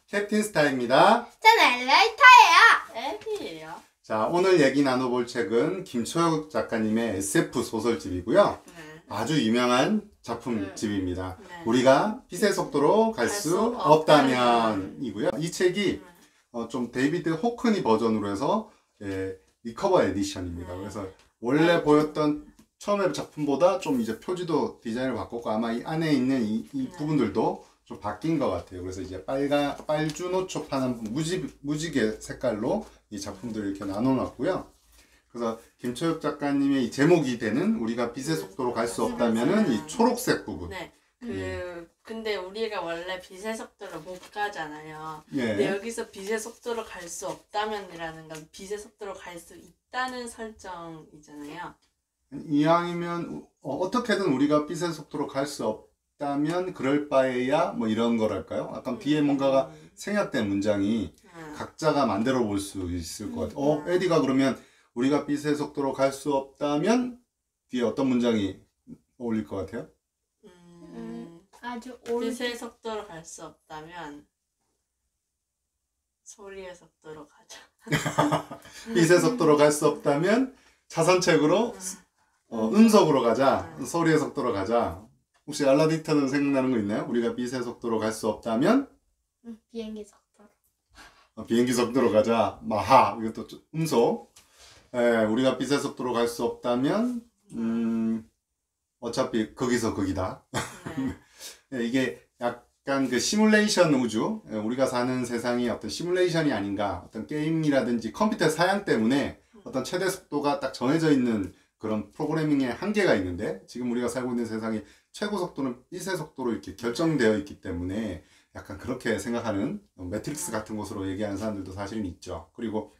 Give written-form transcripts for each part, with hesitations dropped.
캡틴 스타입니다. 저는 엘라이터예요. 애기예요. 자, 오늘 얘기 나눠볼 책은 김초혁 작가님의 SF 소설집이고요. 아주 유명한 작품집입니다. 우리가 빛의 속도로 갈 수 없다면이고요. 이 책이 좀 데이비드 호크니 버전으로 해서 리커버 에디션입니다. 그래서 원래 보였던 처음의 작품보다 좀 이제 표지도 디자인을 바꿨고 아마 이 안에 있는 이 부분들도 좀 바뀐 것 같아요. 그래서 이제 빨주노초 파란 무지개 색깔로 이 작품들을 이렇게 나눠놨고요. 그래서 김초혁 작가님의 이 제목이 되는 우리가 빛의 속도로 갈 수 없다면은 이 초록색 부분. 네. 근데 우리가 원래 빛의 속도로 못 가잖아요. 예. 근데 여기서 빛의 속도로 갈 수 없다면이라는 건 빛의 속도로 갈 수 있다는 설정이잖아요. 이왕이면 어떻게든 우리가 빛의 속도로 갈 수 없다면 그럴 바에야 뭐 이런 거랄까요? 약간 뒤에 뭔가가 생략된 문장이 각자가 만들어 볼 수 있을 것 같아요. 에디가 그러면 우리가 빛의 속도로 갈 수 없다면 뒤에 어떤 문장이 어울릴 것 같아요? 아주 빛의 속도로 갈 수 없다면 소리의 속도로 가자. 빛의 속도로 갈 수 없다면 차선책으로 음속으로 가자. 소리의 속도로 가자. 혹시 알라디타는 생각나는 거 있나요? 우리가 빛의 속도로 갈 수 없다면 비행기 속도로. 비행기 속도로 가자. 마하. 이것도 음속. 우리가 빛의 속도로 갈 수 없다면 어차피 거기서 거기다. 이게 약간 그 시뮬레이션 우주, 우리가 사는 세상이 어떤 시뮬레이션이 아닌가, 어떤 게임이라든지 컴퓨터 사양 때문에 어떤 최대 속도가 딱 정해져 있는 그런 프로그래밍의 한계가 있는데, 지금 우리가 살고 있는 세상이 최고 속도는 빛의 속도로 이렇게 결정되어 있기 때문에 약간 그렇게 생각하는 매트릭스 같은 것으로 얘기하는 사람들도 사실은 있죠. 그리고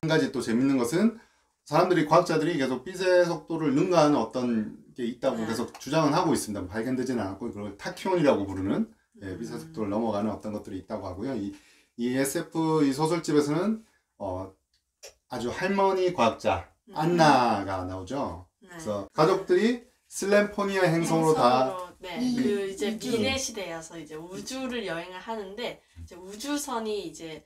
한 가지 또 재밌는 것은 사람들이, 과학자들이 계속 빛의 속도를 능가하는 어떤 게 있다고 계속 주장은 하고 있습니다. 발견되지는 않았고, 그걸 타키온이라고 부르는 빛의 속도를 넘어가는 어떤 것들이 있다고 하고요. 이 SF 이 소설집에서는 아주 할머니 과학자 안나가 나오죠. 그래서 가족들이 슬램포니아 행성으로 다 그 이제 미래 시대여서 이제 우주를 여행을 하는데 이제 우주선이 이제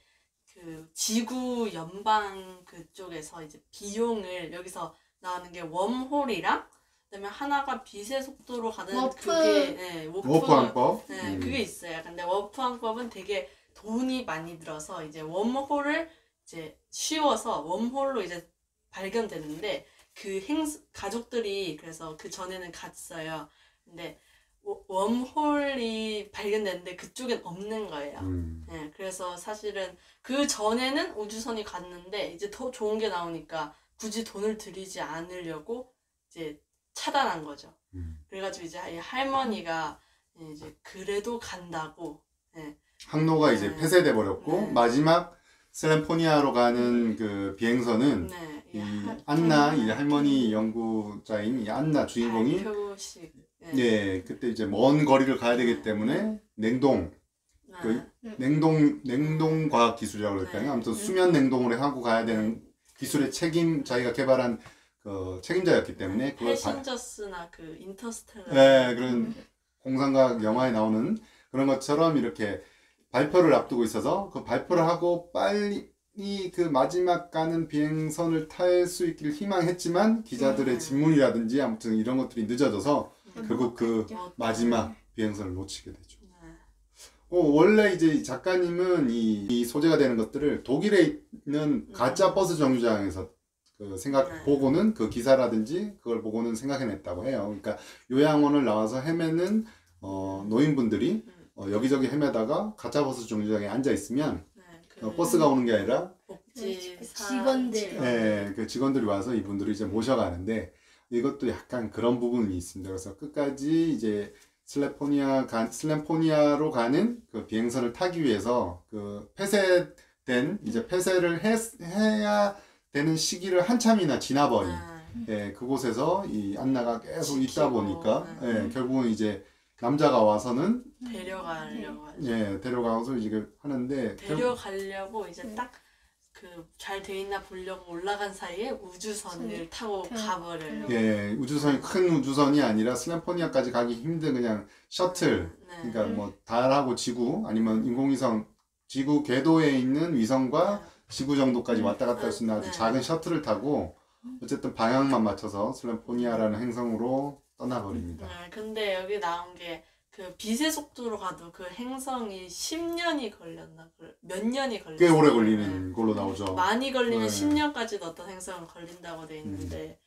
그 지구 연방 그쪽에서 이제 비용을, 여기서 나오는 게 웜홀이랑 그다음에 하나가 빛의 속도로 가는 그게 워프 항법. 그게 있어요. 근데 워프 항법은 되게 돈이 많이 들어서 이제 웜홀을 이제 쉬워서 웜홀로 이제 발견되는데 그 가족들이 그래서 그 전에는 갔어요. 근데 웜홀이 발견됐는데 그쪽엔 없는 거예요. 그래서 사실은 그 전에는 우주선이 갔는데 이제 더 좋은 게 나오니까 굳이 돈을 들이지 않으려고 이제 차단한 거죠. 그래가지고 이제 이 할머니가 이제 그래도 간다고. 항로가 이제 폐쇄돼 버렸고 마지막 슬램포니아로 가는 그 비행선은 이 안나, 이 할머니 연구자인 이 안나 주인공이 그때 이제 먼 거리를 가야 되기 때문에 냉동 과학 기술이라고 그럴까요? 아무튼 수면 냉동을 하고 가야 되는 기술의 자기가 개발한 그 책임자였기 때문에 그걸 패신저스나 그 인터스텔라 그런 공상과학 영화에 나오는 그런 것처럼 이렇게 발표를 앞두고 있어서 그 발표를 하고 빨리 그 마지막 가는 비행선을 탈 수 있기를 희망했지만 기자들의 질문이라든지 아무튼 이런 것들이 늦어져서 결국 그 마지막 비행선을 놓치게 되죠. 원래 이제 작가님은 이 소재가 되는 것들을 독일에 있는 가짜 버스 정류장에서 보고는 그 기사라든지 그걸 보고는 생각해냈다고 해요. 그러니까 요양원을 나와서 헤매는 노인분들이 여기저기 헤매다가 가짜 버스 정류장에 앉아 있으면 버스가 오는 게 아니라 직원들, 그 직원들이 와서 이분들을 이제 모셔가는데 이것도 약간 그런 부분이 있습니다. 그래서 끝까지 이제 슬램포니아로 가는 그 비행선을 타기 위해서 그 폐쇄를 해야 되는 시기를 한참이나 지나버린 그곳에서 이 안나가 계속 있다 보니까 결국은 이제 남자가 와서는 데려가려고 하죠. 데려가서 이제 하는데 데려가려고 이제 딱 그 잘 돼 있나 보려고 올라간 사이에 우주선을 타고 가버려요. 우주선이 큰 우주선이 아니라 슬램포니아까지 가기 힘든 그냥 셔틀. 그러니까 뭐 달하고 지구 아니면 인공위성 지구 궤도에 있는 위성과 지구 정도까지 왔다 갔다 할 수 있는 아주 네. 작은 셔틀을 타고 어쨌든 방향만 맞춰서 슬램포니아라는 행성으로 떠나버립니다. 근데 여기 나온 게 그 빛의 속도로 가도 그 행성이 10년이 걸렸나? 몇 년이 걸렸나? 꽤 오래 걸리는 걸로 나오죠. 많이 걸리면 네. 10년까지도 어떤 행성은 걸린다고 돼 있는데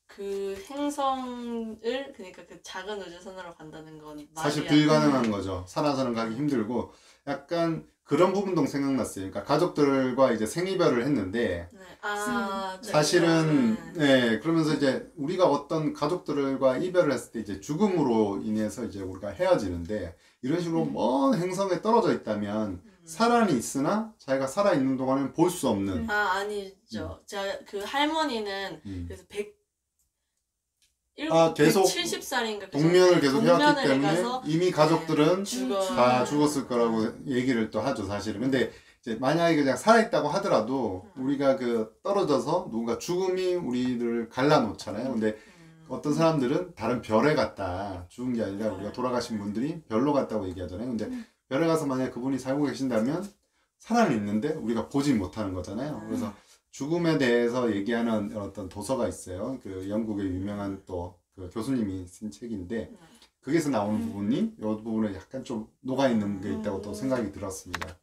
그 행성을 그러니까 그 작은 우주선으로 간다는 건 사실 말이 안 불가능한 거죠. 살아서는 가기 힘들고 약간 그런 부분도 생각났어요. 그러니까 가족들과 이제 생이별을 했는데 네. 네. 사실은 네. 네, 그러면서 이제 우리가 어떤 가족들과 이별을 했을 때 이제 죽음으로 인해서 이제 우리가 헤어지는데 이런 식으로 먼 행성에 떨어져 있다면 사람이 있으나 자기가 살아 있는 동안은 볼 수 없는 아니죠. 제가 그 할머니는 그래서 계속 70살인가 동면을 계속 해왔기 동면을 때문에 해가서 이미 가족들은 다 죽어. 죽었을 거라고 얘기를 또 하죠, 사실은. 근데 이제 만약에 그냥 살아있다고 하더라도 우리가 그 떨어져서 누군가 죽음이 우리를 갈라놓잖아요. 근데 어떤 사람들은 다른 별에 갔다. 죽은 게 아니라 우리가 돌아가신 분들이 별로 갔다고 얘기하잖아요. 근데 별에 가서 만약에 그분이 살고 계신다면 사람이 있는데 우리가 보지 못하는 거잖아요. 그래서 죽음에 대해서 얘기하는 어떤 도서가 있어요. 그 영국의 유명한 또 그 교수님이 쓴 책인데 거기서 나오는 부분이 이 부분에 약간 좀 녹아있는 게 있다고 또 생각이 들었습니다.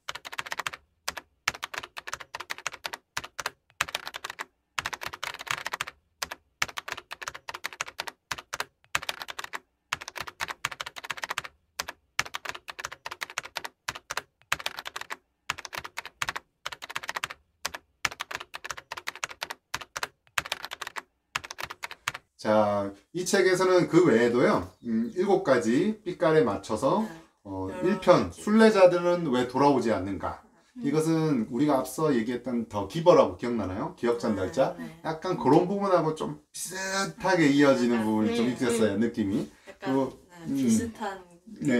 자, 이 책에서는 그 외에도요, 7가지 빛깔에 맞춰서 1편, 순례자들은 왜 돌아오지 않는가. 이것은 우리가 앞서 얘기했던 더 기버라고 기억나나요? 기억 전달자. 약간 그런 부분하고 좀 비슷하게 이어지는 부분이 좀 있었어요, 느낌이. 약간 비슷한 네.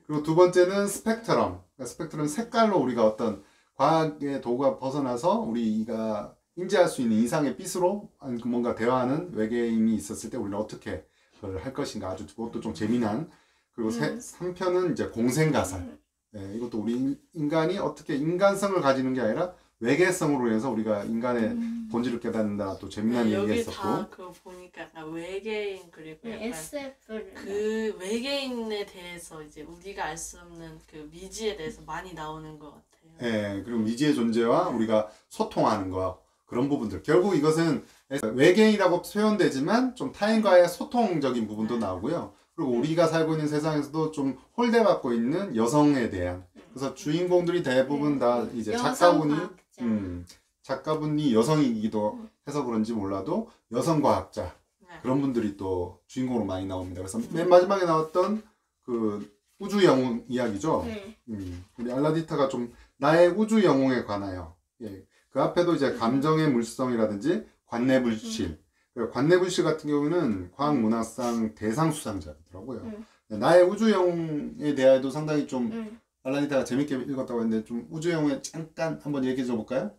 그리고 두 번째는 스펙트럼. 그러니까 스펙트럼 색깔로 우리가 어떤 과학의 도구가 벗어나서 우리가 인지할 수 있는 이상의 빛으로 뭔가 대화하는 외계인이 있었을 때 우리는 어떻게 그걸 할 것인가. 아주 그것도 좀 재미난. 그리고 3편은 이제 공생가살. 네, 이것도 우리 인간이 어떻게 인간성을 가지는 게 아니라 외계성으로 인해서 우리가 인간의 본질을 깨닫는다. 또 재미난 얘기가 여기 있었고. 다 그 보니까 약간 외계인 그리고 약간 SF를 그 외계인에 대해서 이제 우리가 알 수 없는 그 미지에 대해서 많이 나오는 것 같아요. 네, 그리고 미지의 존재와 우리가 소통하는 거. 그런 부분들. 결국 이것은 외계인이라고 표현되지만 좀 타인과의 소통적인 부분도 나오고요. 그리고 우리가 살고 있는 세상에서도 좀 홀대받고 있는 여성에 대한. 그래서 주인공들이 대부분 다 이제 작가분이 여성이기도 해서 그런지 몰라도 여성과학자. 그런 분들이 또 주인공으로 많이 나옵니다. 그래서 맨 마지막에 나왔던 그 우주 영웅 이야기죠. 우리 알라디타가 좀 나의 우주 영웅에 관하여. 예. 그 앞에도 이제 감정의 물성이라든지 관내불실. 관내불실 같은 경우는 과학문학상 대상 수상자더라고요. 나의 우주 영웅에 대해도 상당히 좀 알라디타가 재밌게 읽었다고 했는데 좀 우주 영웅에 잠깐 한번 얘기해 줘 볼까요?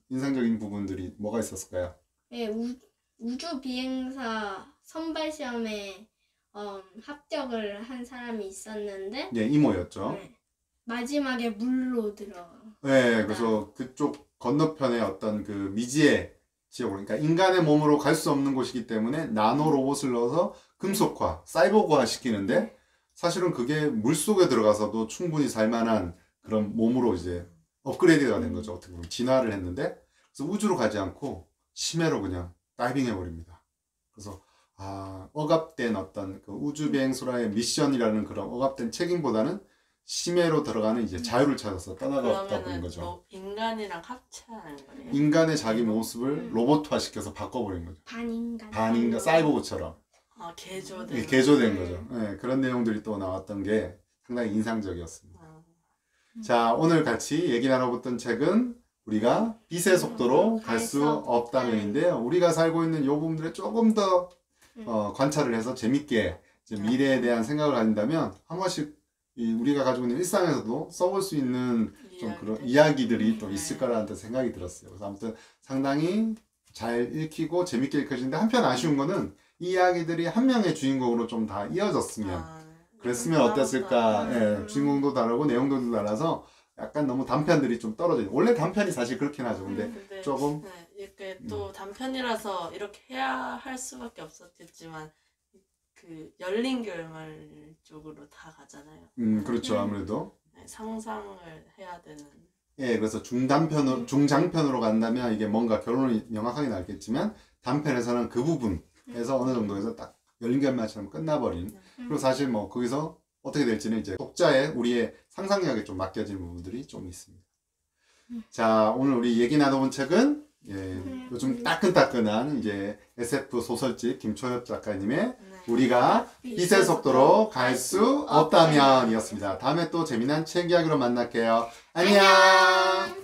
인상적인 부분들이 뭐가 있었을까요? 네, 우주 비행사 선발 시험에 합격을 한 사람이 있었는데 예, 이모였죠. 네, 마지막에 물로 들어가. 네, 그래서 그쪽 건너편에 어떤 그 미지의 지역으로, 그러니까 인간의 몸으로 갈 수 없는 곳이기 때문에 나노 로봇을 넣어서 금속화, 사이보그화 시키는데 사실은 그게 물 속에 들어가서도 충분히 살만한 그런 몸으로 이제 업그레이드가 된 거죠. 어떻게 보면 진화를 했는데 그래서 우주로 가지 않고 심해로 그냥 다이빙 해버립니다. 그래서 억압된 어떤 그 우주 비행소라의 미션이라는 그런 억압된 책임보다는 심해로 들어가는 이제 자유를 찾아서 떠나갔다 보는 거죠. 뭐 인간이랑 합체하는 거예요? 인간의 자기 모습을 로봇화 시켜서 바꿔버린 거죠. 반인간 사이보그처럼. 개조된 거죠. 네, 그런 내용들이 또 나왔던 게 상당히 인상적이었습니다. 자, 오늘 같이 얘기 나눠봤던 책은 우리가 빛의 속도로 갈 수 없다면인데요. 우리가 살고 있는 이 부분들에 조금 더 관찰을 해서 재밌게 이제 미래에 대한 생각을 가진다면 한 번씩 우리가 가지고 있는 일상에서도 써볼 수 있는 좀 그런 이야기들이 또 있을 거라는 생각이 들었어요. 그래서 아무튼 상당히 잘 읽히고 재밌게 읽혀지는데 한편 아쉬운 거는 이 이야기들이 한 명의 주인공으로 좀 다 이어졌으면 그랬으면 어땠을까. 예, 주인공도 다르고 내용도 달라서 약간 너무 단편들이 좀 떨어져요. 원래 단편이 사실 그렇긴 하죠. 근데 근데 조금 네, 이렇게 또 단편이라서 이렇게 해야 할 수밖에 없었겠지만 그 열린 결말 쪽으로 다 가잖아요. 그렇죠. 아무래도. 네, 상상을 해야 되는. 예, 그래서 중장편으로 간다면 이게 뭔가 결론이 명확하게 나겠지만 단편에서는 그 부분에서 어느 정도에서 딱 열린 결말처럼 끝나버린. 그리고 사실 뭐 거기서 어떻게 될지는 이제 독자의 우리의 상상력에 좀 맡겨진 부분들이 좀 있습니다. 자, 오늘 우리 얘기 나눠본 책은 예, 요즘 따끈따끈한 이제 SF 소설집 김초엽 작가님의 네. 우리가 빛의 속도로 갈 수 없다면 이었습니다. 다음에 또 재미난 책 이야기로 만날게요. 안녕!